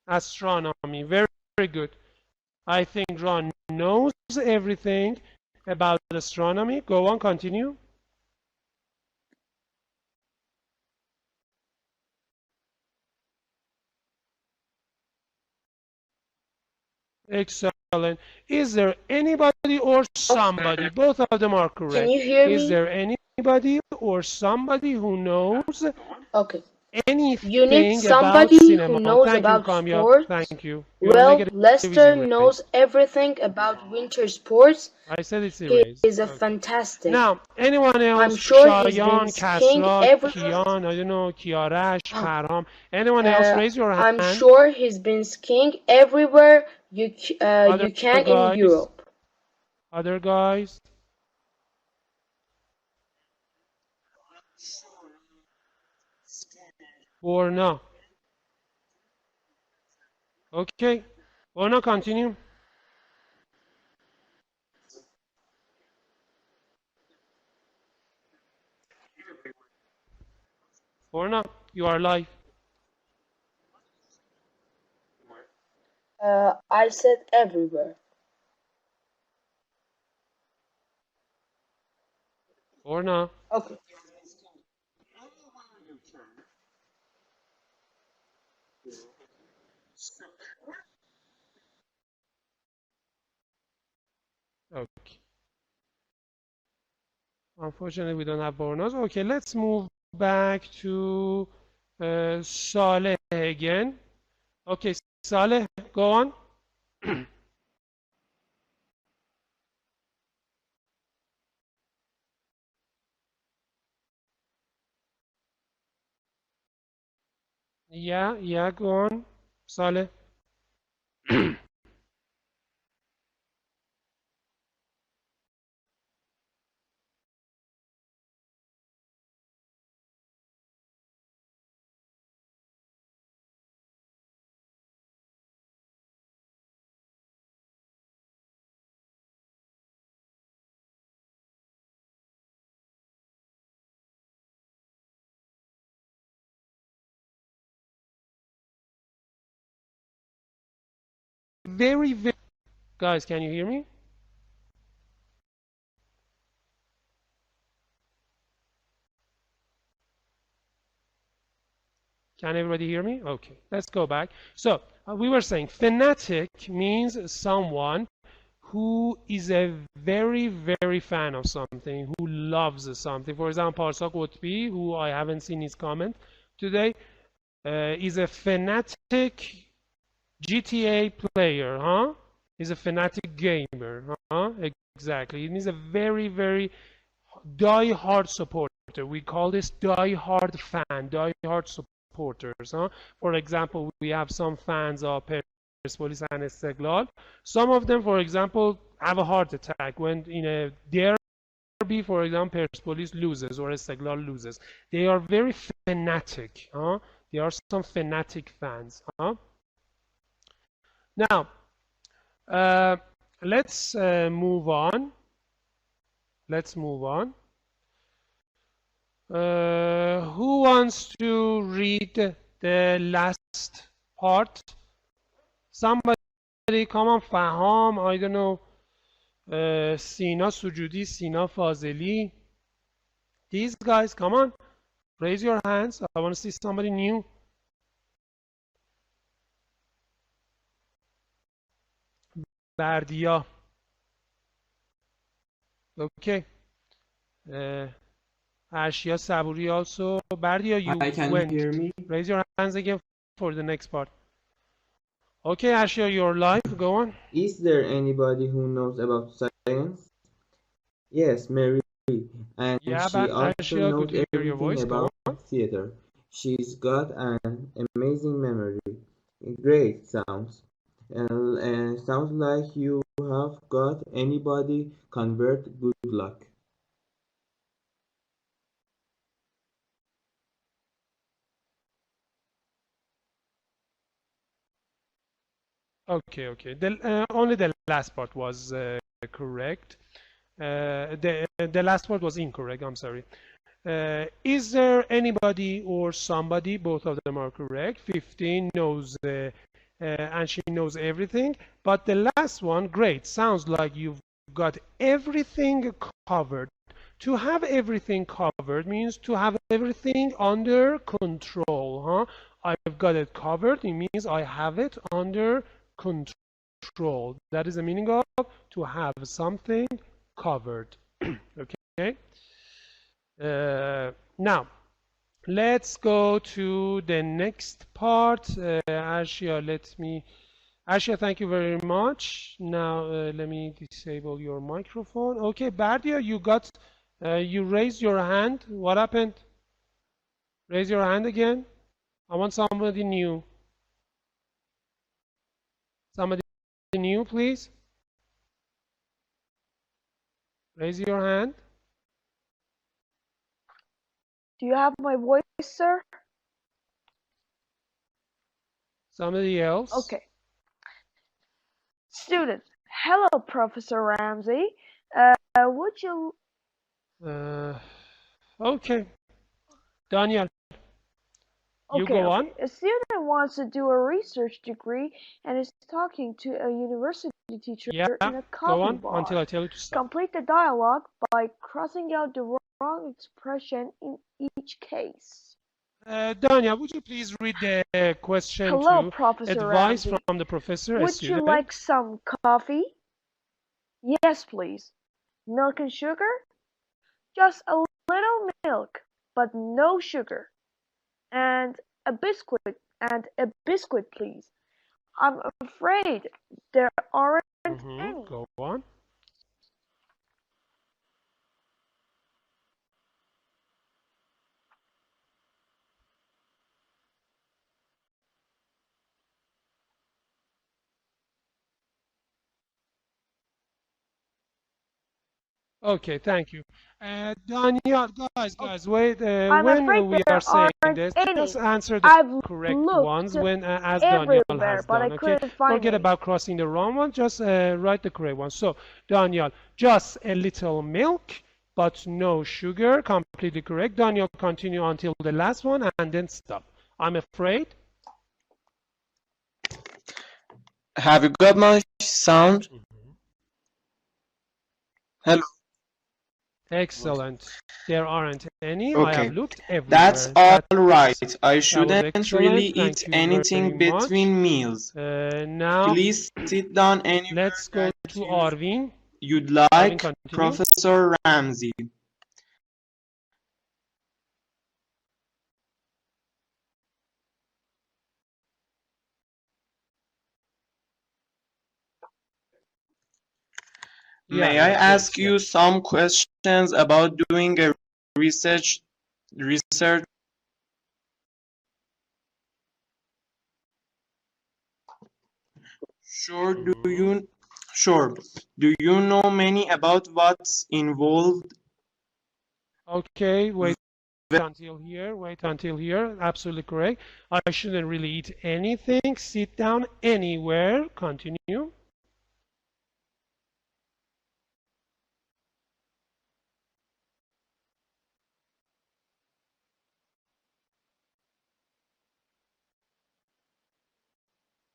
[SPEAKER 1] Astronomy. Very, very good. I think Ron knows everything about astronomy. Go on, continue. Excellent. Is there anybody or somebody? Both of them are
[SPEAKER 2] Can
[SPEAKER 1] correct.
[SPEAKER 2] you hear
[SPEAKER 1] Is
[SPEAKER 2] me?
[SPEAKER 1] there anybody or somebody who knows
[SPEAKER 2] Okay. You need
[SPEAKER 1] anything about
[SPEAKER 2] somebody who
[SPEAKER 1] cinema?
[SPEAKER 2] knows
[SPEAKER 1] Thank you,
[SPEAKER 2] about
[SPEAKER 1] Kamyab.
[SPEAKER 2] sports.
[SPEAKER 1] Thank you. Your
[SPEAKER 2] Well,
[SPEAKER 1] negative is
[SPEAKER 2] Lester knows
[SPEAKER 1] erased.
[SPEAKER 2] everything about winter sports.
[SPEAKER 1] I said it's
[SPEAKER 2] He
[SPEAKER 1] erased.
[SPEAKER 2] is a
[SPEAKER 1] Okay.
[SPEAKER 2] fantastic.
[SPEAKER 1] Now, anyone
[SPEAKER 2] I'm
[SPEAKER 1] else?
[SPEAKER 2] sure he's been
[SPEAKER 1] Shayan,
[SPEAKER 2] skiing
[SPEAKER 1] Kasra,
[SPEAKER 2] everywhere.
[SPEAKER 1] Kian, I don't know, Kiarash, Param. Anyone else? Raise your
[SPEAKER 2] I'm
[SPEAKER 1] hand.
[SPEAKER 2] sure he's been skiing everywhere
[SPEAKER 1] Other
[SPEAKER 2] you can in
[SPEAKER 1] guys?
[SPEAKER 2] Europe.
[SPEAKER 1] Other guys? Or no? Okay. Or no, continue. Or no, you are live.
[SPEAKER 2] I said everywhere.
[SPEAKER 1] Or no.
[SPEAKER 2] Okay.
[SPEAKER 1] Okay. Unfortunately, we don't have Bornos. Okay, let's move back to Saleh again. Okay, Saleh, go on. Yeah, go on, Saleh. Very, very, guys, can you hear me? Can everybody hear me? Okay, let's go back. So we were saying fanatic means someone who is a very, very fan of something, who loves something. For example, Parsa Qutbi, who I haven't seen his comment today, is a fanatic GTA player, huh? Is a fanatic gamer, huh? Exactly. It means a very, very die-hard supporter. We call this die-hard fan, die-hard supporters, huh? For example, we have some fans of Persepolis and Istiklal. Some of them, for example, have a heart attack when in a derby, for example, Persepolis loses or Istiklal loses. They are very fanatic, huh? They are some fanatic fans, huh? Now, let's move on. Let's move on. Who wants to read the last part? Somebody, come on, Faham, I don't know, Sina Sujudi, Sina Fazeli. These guys, come on, raise your hands. I want to see somebody new. Bardia. Okay. Ashia Saburi also. Bardia, you
[SPEAKER 3] Hi, can you
[SPEAKER 1] went.
[SPEAKER 3] hear me?
[SPEAKER 1] Raise your hands again for the next part. Okay, Ashia, you're live. Go on.
[SPEAKER 8] Is there anybody who knows about science? Yes, Mary, and
[SPEAKER 1] Yeah,
[SPEAKER 8] she also
[SPEAKER 1] Ashia, good
[SPEAKER 8] knows
[SPEAKER 1] to hear your
[SPEAKER 8] everything
[SPEAKER 1] voice. Go
[SPEAKER 8] about
[SPEAKER 1] on.
[SPEAKER 8] theater. She's got an amazing memory. Great sounds. And sounds like you have got anybody convert. Good luck.
[SPEAKER 1] Okay. Only the last part was correct. The last part was incorrect. I'm sorry. Is there anybody or somebody? Both of them are correct. 15 knows, and she knows everything. But the last one, great. Sounds like you've got everything covered. To have everything covered means to have everything under control, huh? I've got it covered. It means I have it under control. That is the meaning of to have something covered. Okay. Now, let's go to the next part. Ashia, thank you very much. Now, let me disable your microphone. Okay, Bardia, you raised your hand. What happened? Raise your hand again. I want somebody new. Somebody new, please. Raise your hand.
[SPEAKER 6] Do you have my voice, sir?
[SPEAKER 1] Somebody else.
[SPEAKER 6] Okay. Students, hello, Professor Ramsey. Would you...
[SPEAKER 1] Okay. Daniel, you go on.
[SPEAKER 6] A student wants to do a research degree and is talking to a university teacher
[SPEAKER 1] Yeah,
[SPEAKER 6] in a
[SPEAKER 1] go
[SPEAKER 6] coffee
[SPEAKER 1] on
[SPEAKER 6] bar.
[SPEAKER 1] until I tell you to stop.
[SPEAKER 6] Complete the dialogue by crossing out the wrong expression in each case.
[SPEAKER 1] Dania, would you please read the question
[SPEAKER 6] Hello,
[SPEAKER 1] to
[SPEAKER 6] Professor
[SPEAKER 1] advice
[SPEAKER 6] Ramsey.
[SPEAKER 1] from the professor, a
[SPEAKER 6] Would you
[SPEAKER 1] student?
[SPEAKER 6] like some coffee? Yes, please. Milk and sugar? Just a little milk, but no sugar. and a biscuit, please. I'm afraid there aren't any.
[SPEAKER 1] Go on. Okay, thank you. Daniel, guys, wait.
[SPEAKER 6] I'm
[SPEAKER 1] When
[SPEAKER 6] afraid
[SPEAKER 1] we are
[SPEAKER 6] there
[SPEAKER 1] saying
[SPEAKER 6] aren't
[SPEAKER 1] this, just
[SPEAKER 6] any.
[SPEAKER 1] answer the
[SPEAKER 6] I've
[SPEAKER 1] correct
[SPEAKER 6] looked
[SPEAKER 1] ones when, as Daniel
[SPEAKER 6] everywhere,
[SPEAKER 1] has
[SPEAKER 6] but I
[SPEAKER 1] done. Okay,
[SPEAKER 6] couldn't find
[SPEAKER 1] forget
[SPEAKER 6] any.
[SPEAKER 1] about crossing the wrong one. Just write the correct one. So, Daniel, just a little milk, but no sugar. Completely correct. Daniel, continue until the last one and then stop. I'm afraid.
[SPEAKER 3] Have you got my sound? Hello.
[SPEAKER 1] Excellent. There aren't any. I have
[SPEAKER 3] Okay.
[SPEAKER 1] looked
[SPEAKER 3] That's
[SPEAKER 1] everywhere.
[SPEAKER 3] all right. I
[SPEAKER 1] That was
[SPEAKER 3] shouldn't really
[SPEAKER 1] excellent.
[SPEAKER 3] eat
[SPEAKER 1] Thank you very
[SPEAKER 3] anything
[SPEAKER 1] much.
[SPEAKER 3] between meals.
[SPEAKER 1] Now,
[SPEAKER 3] Please sit down anywhere
[SPEAKER 1] let's go
[SPEAKER 3] that
[SPEAKER 1] to Arvin.
[SPEAKER 3] you'd
[SPEAKER 1] Arvin,
[SPEAKER 3] like,
[SPEAKER 1] continue.
[SPEAKER 3] Professor Ramsey. May I ask you some questions about doing a research? Sure. Sure. Do you know many about what's involved?
[SPEAKER 1] Okay, wait until here. Wait until here. Absolutely correct. I shouldn't really eat anything. Sit down anywhere. Continue.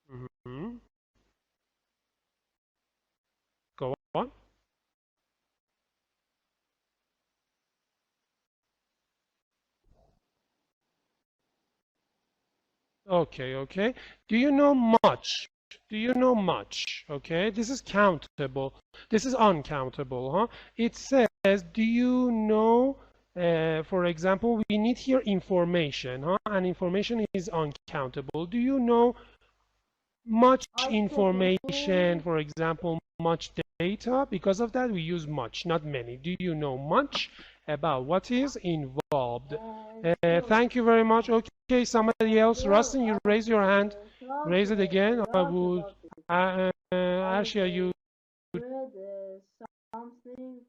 [SPEAKER 1] Mhm. Go on. Okay, okay. Do you know much? Do you know much? Okay, this is countable. This is uncountable, huh? It says, do you know, for example, we need here information, huh? And information is uncountable. Do you know much information, for example, much data? Because of that, we use much, not many. Do you know much about what is involved? Thank you very much. Okay, somebody else. Rustin, you raise your hand. Raise it again. I would. Arshia, you.
[SPEAKER 9] Read something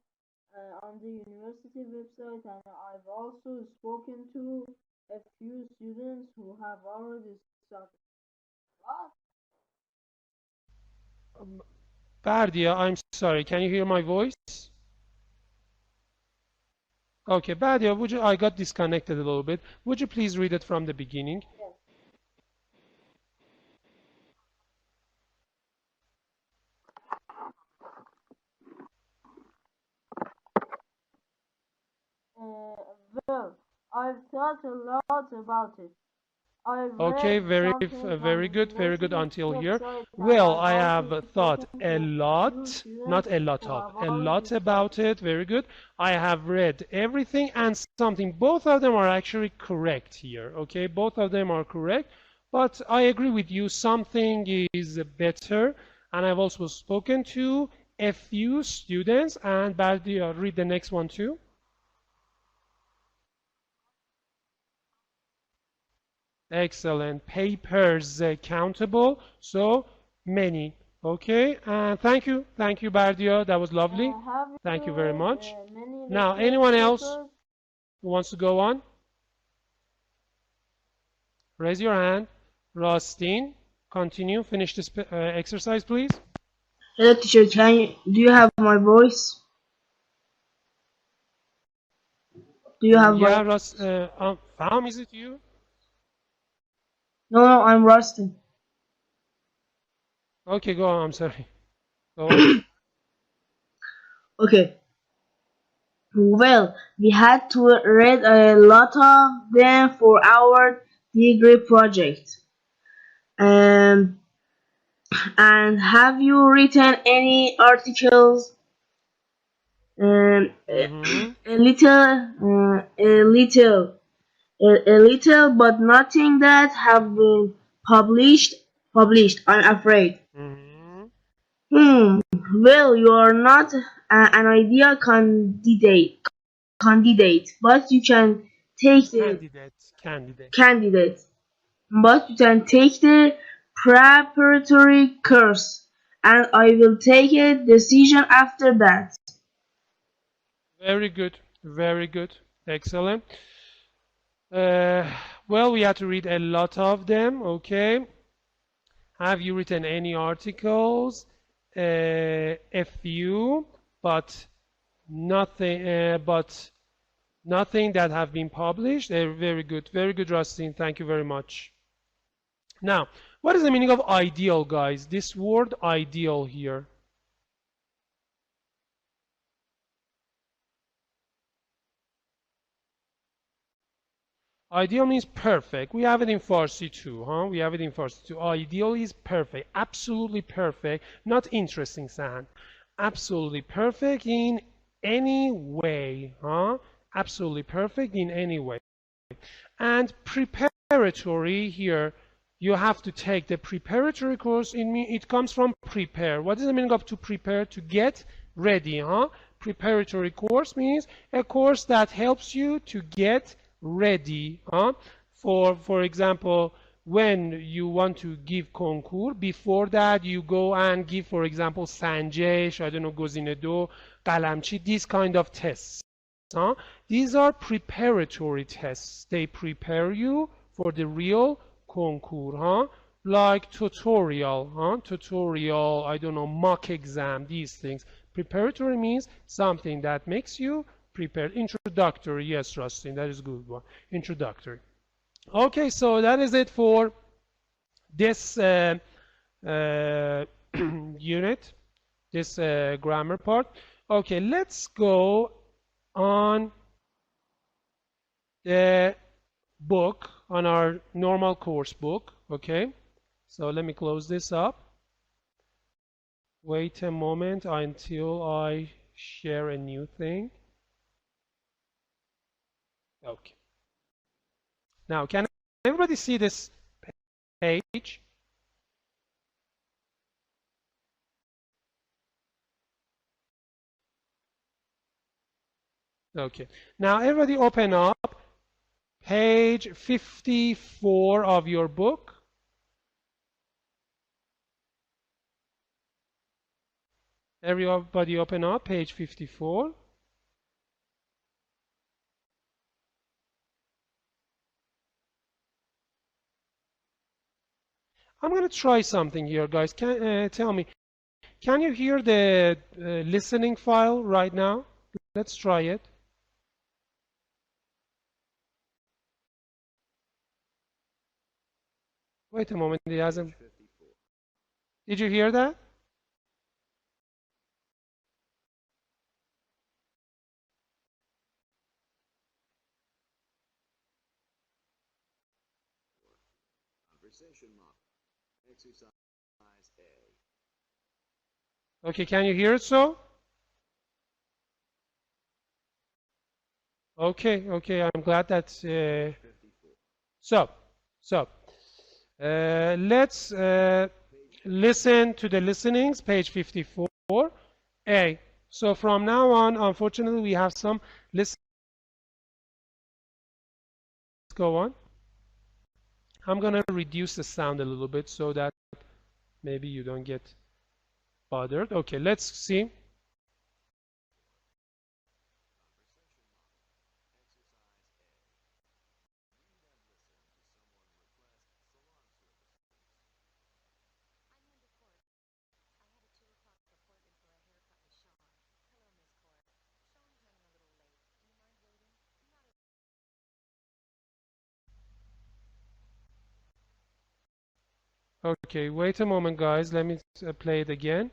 [SPEAKER 9] on the university website, and I've also spoken to a few students who have already started. What?
[SPEAKER 1] Bardia, I'm sorry. Can you hear my voice? Okay, Badia, would you, I got disconnected a little bit. Would you please read it from the beginning?
[SPEAKER 9] Yes. Well, I've thought a lot about it. I've
[SPEAKER 1] Okay,
[SPEAKER 9] read
[SPEAKER 1] very,
[SPEAKER 9] something on
[SPEAKER 1] very
[SPEAKER 9] the
[SPEAKER 1] good, very good
[SPEAKER 9] university
[SPEAKER 1] until here.
[SPEAKER 9] website, and
[SPEAKER 1] Well,
[SPEAKER 9] I've
[SPEAKER 1] I
[SPEAKER 9] also
[SPEAKER 1] have thought
[SPEAKER 9] spoken
[SPEAKER 1] a
[SPEAKER 9] to a few
[SPEAKER 1] lot, not
[SPEAKER 9] students
[SPEAKER 1] a lot
[SPEAKER 9] who
[SPEAKER 1] of,
[SPEAKER 9] have
[SPEAKER 1] a
[SPEAKER 9] already
[SPEAKER 1] lot about
[SPEAKER 9] started.
[SPEAKER 1] it. Very good. I have read everything and something. Both of them are actually correct here. Okay, both of them are correct. But I agree with you. Something is better. And I've also spoken to a few students. And Baldi, read the next one too. Excellent. Papers countable. So many. Okay. Thank you, Bardia. That was lovely.
[SPEAKER 9] Have
[SPEAKER 1] Thank
[SPEAKER 9] you
[SPEAKER 1] you very
[SPEAKER 9] read
[SPEAKER 1] much.
[SPEAKER 9] many
[SPEAKER 1] Now,
[SPEAKER 9] research
[SPEAKER 1] anyone else
[SPEAKER 9] papers?
[SPEAKER 1] who wants to go on? Raise your hand. Rostin, continue. Finish this exercise, please.
[SPEAKER 4] Hello, teacher. Do you have my voice? Do you have my?
[SPEAKER 1] Yeah, Faham, is it you?
[SPEAKER 4] No, no, I'm Rustin.
[SPEAKER 1] Okay, go on. I'm sorry. Go on.
[SPEAKER 4] Okay. Well, we had to read a lot of them for our degree project. Um, and have you written any articles? Um,
[SPEAKER 1] Mm-hmm.
[SPEAKER 4] a little. A little, but nothing that have been published. Published, I'm afraid.
[SPEAKER 1] Mhm.
[SPEAKER 4] Hmm. Well, you are not an ideal candidate, but you can take the
[SPEAKER 1] Candidate.
[SPEAKER 4] candidate, but you can take the preparatory course, and I will take a decision after that.
[SPEAKER 1] Very good. Very good. Excellent. Uh, well, we had to read a lot of them. Okay. Have you written any articles? A few, but nothing. Nothing that have been published. Very good. Very good, Rustin. Thank you very much. Now, what is the meaning of ideal, guys? This word ideal here. Ideal means perfect. We have it in Farsi too, huh? We have it in Farsi too. Ideal is perfect, absolutely perfect, not interesting, Sahan. Absolutely perfect in any way, huh? Absolutely perfect in any way. And preparatory here, you have to take the preparatory course. It comes from prepare. What is the meaning of to prepare? To get ready, huh? Preparatory course means a course that helps you to get ready, huh? For example, when you want to give concours, before that you go and give, for example, Sanjay, I don't know, Gozinedo, Qalamchi, these kind of tests. Huh? These are preparatory tests. They prepare you for the real concours, huh? Like tutorial, huh? Tutorial, I don't know, mock exam, these things. Preparatory means something that makes you prepared. Introductory, yes, Rustin, that is a good one. Introductory. Okay, so that is it for this uh, unit, this grammar part. Okay, let's go on the book, on our normal course book. Okay, so let me close this up. Wait a moment until I share a new thing. Okay, now can everybody see this page? Okay, now everybody open up page 54 of your book. Everybody open up page 54. I'm going to try something here, guys. Tell me, can you hear the listening file right now? Let's try it. Wait a moment, it hasn't. Did you hear that? Okay, can you hear it so? Okay, okay, I'm glad that. So, so let's listen to the listenings, page 54. A. So from now on, unfortunately, we have some listen. Let's go on. I'm gonna reduce the sound a little bit so that maybe you don't get bothered. Okay, let's see. Okay, wait a moment, guys. Let me play it again.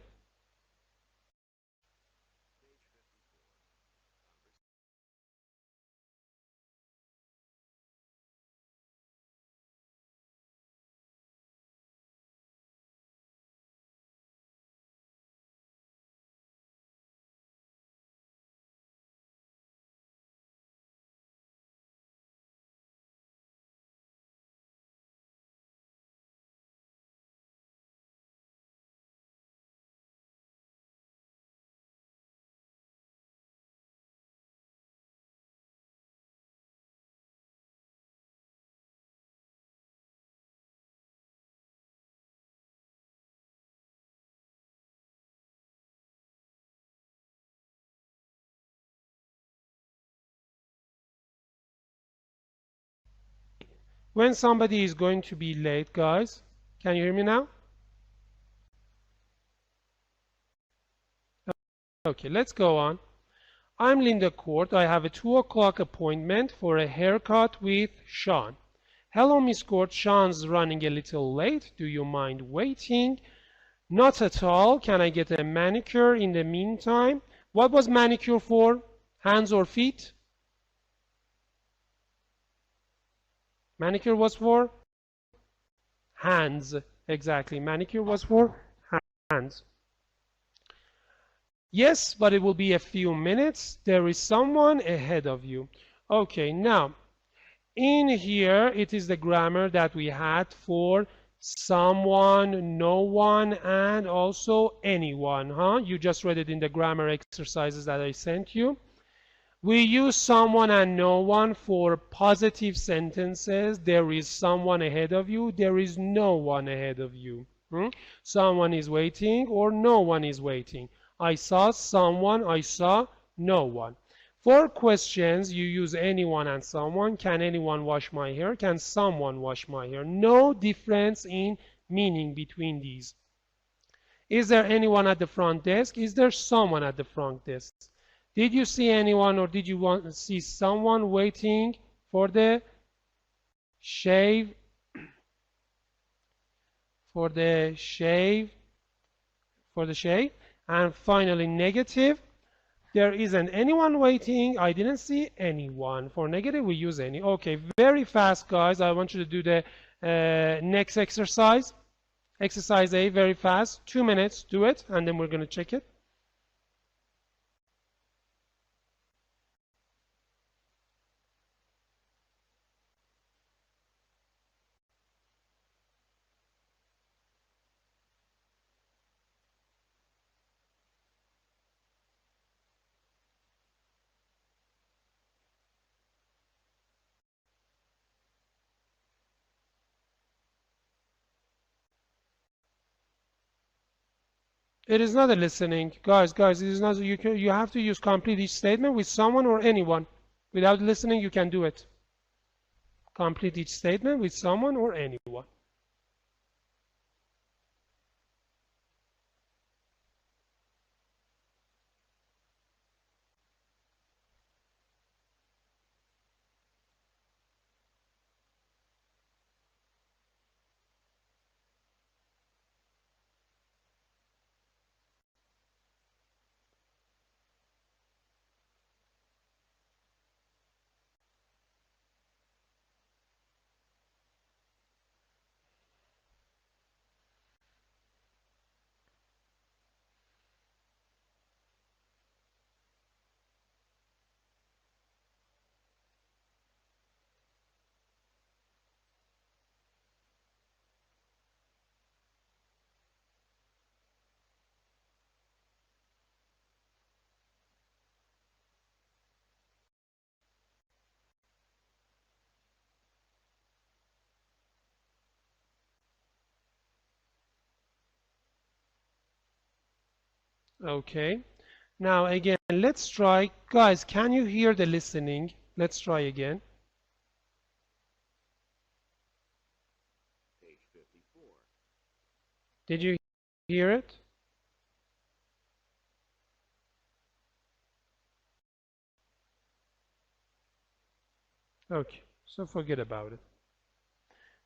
[SPEAKER 1] when somebody is going to be late, guys. Can you hear me now? Okay, let's go on. I'm Linda Court. I have a 2 o'clock appointment for a haircut with Sean. Hello, Miss Court. Sean's running a little late. Do you mind waiting? Not at all. Can I get a manicure in the meantime? What was manicure for? Hands or feet? Manicure was for hands. Exactly. Manicure was for hands. Yes, but it will be a few minutes. There is someone ahead of you. Okay, now in here it is the grammar that we had for someone, no one, and also anyone. You just read it in the grammar exercises that I sent you. We use someone and no one for positive sentences. There is someone ahead of you. There is no one ahead of you. Someone is waiting or no one is waiting. I saw someone. I saw no one. For questions, you use anyone and someone. Can anyone wash my hair? Can someone wash my hair? No difference in meaning between these. Is there anyone at the front desk? Is there someone at the front desk? Did you see anyone or did you see someone waiting for the shave? For the shave? And finally, negative. There isn't anyone waiting. I didn't see anyone. For negative, we use any. Okay, very fast, guys. I want you to do the next exercise. Exercise A, very fast. 2 minutes, do it, and then we're going to check it. It is not a listening. Guys, it is not. You have to use complete each statement with someone or anyone. Without listening, you can do it. Complete each statement with someone or anyone. Okay. Now again, let's try. Guys, can you hear the listening? Let's try again. Did you hear it? Okay, so forget about it.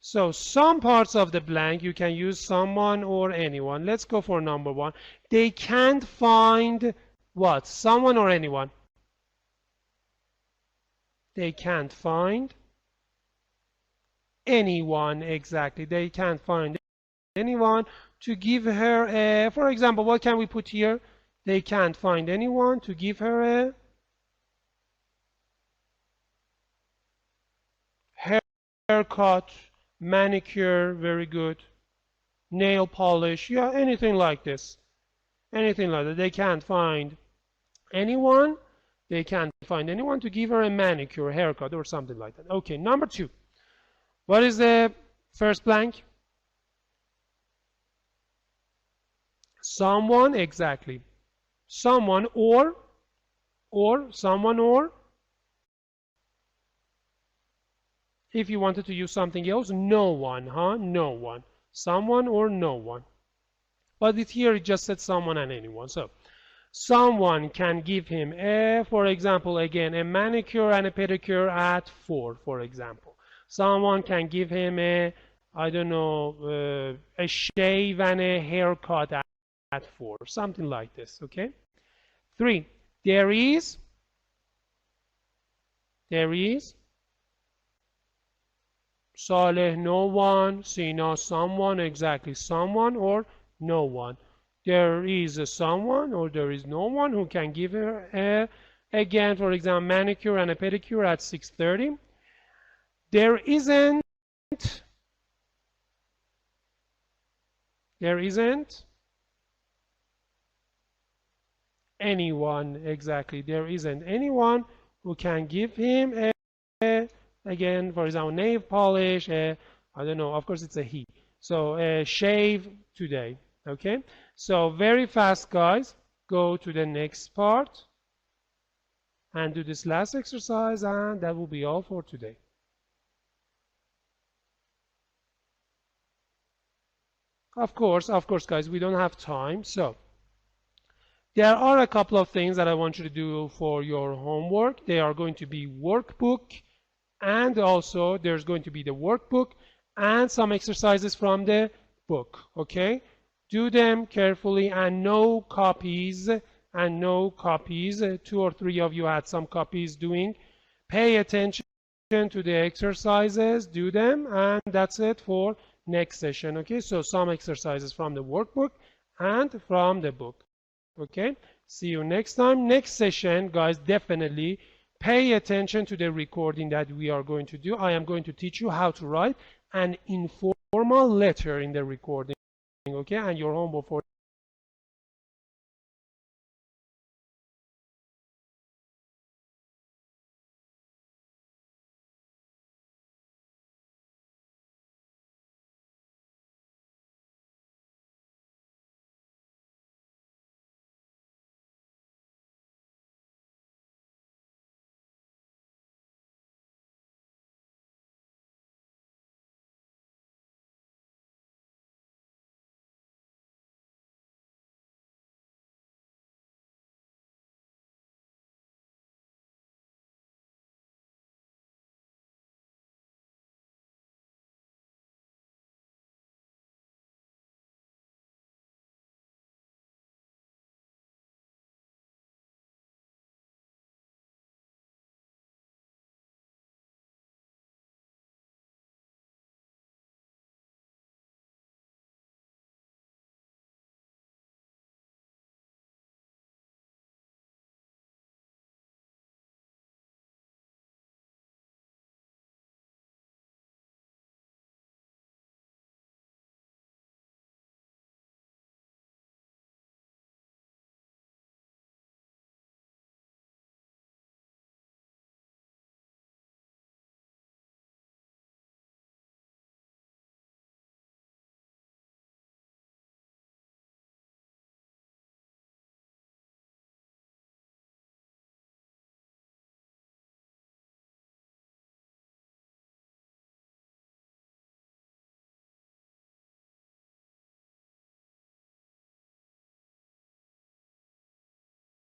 [SPEAKER 1] So some parts of the blank you can use someone or anyone. Let's go for number 1. They can't find what? Someone or anyone? They can't find anyone. Exactly. They can't find anyone to give her a, for example, what can we put here? They can't find anyone to give her a haircut, manicure, very good, nail polish, yeah, anything like this. Anything like that. They can't find anyone. They can't find anyone to give her a manicure, haircut, or something like that. Okay, number 2. What is the first blank? Someone, exactly. Someone or someone or If you wanted to use something else, no one, huh? No one. Someone or no one. But here it just said someone and anyone. So someone can give him a, for example, again, a manicure and a pedicure at 4, for example. Someone can give him a, I don't know, a shave and a haircut at 4, something like this, okay? 3, there is Saleh, no one, Sina, someone, exactly, someone or no one. There is a someone or there is no one who can give her a, again, for example, manicure and a pedicure at 6:30. There isn't anyone, exactly, there isn't anyone who can give him a, again, for example, nail polish, I don't know, of course it's a he. So a shave today, okay? So very fast, guys, go to the next part and do this last exercise, and that will be all for today. Of course, guys, we don't have time, so there are a couple of things that I want you to do for your homework. They are going to be workbook, and also there's going to be the workbook and some exercises from the book, okay? Do them carefully, and no copies, 2 or 3 of you had some copies doing. Pay attention to the exercises, do them, and that's it for next session, okay? So some exercises from the workbook and from the book, okay? See you next time. Next session, guys, definitely pay attention to the recording that we are going to do. I am going to teach you how to write an informal letter in the recording, okay? And your homework for